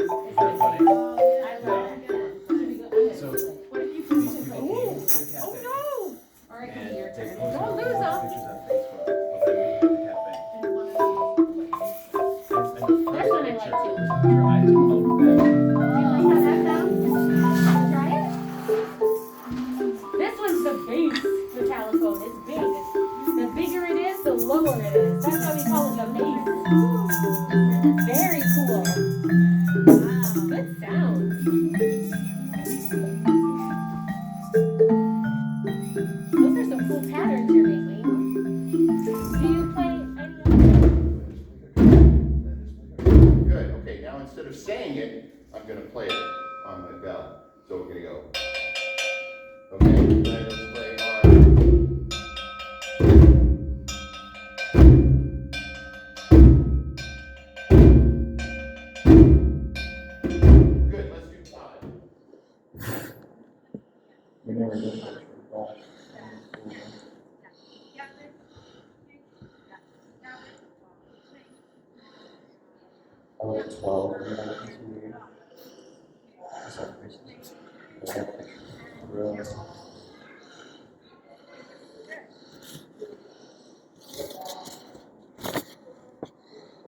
Isn't that funny? I love that. So What if you these put people some came oh, to the cafe. oh no! All right, And your they turn. posted Don't all lose these them. pictures on Facebook of them being at the cafe. And one of these, And the this first one I like picture, too. your eyes will open back. Do you like how that sounds? Wanna try it? This one's the bass Metalliphone. It's big. The bigger it is, the lower it is. That's why we call it the bass. Very cool. Good sound. Those are some cool patterns you're making. Do you play any Good. Okay, now instead of saying it, I'm going to play it on my bell. So we're going to go. Okay, then let's play our. Good, let's do five. We never did that. I was 12 when I was in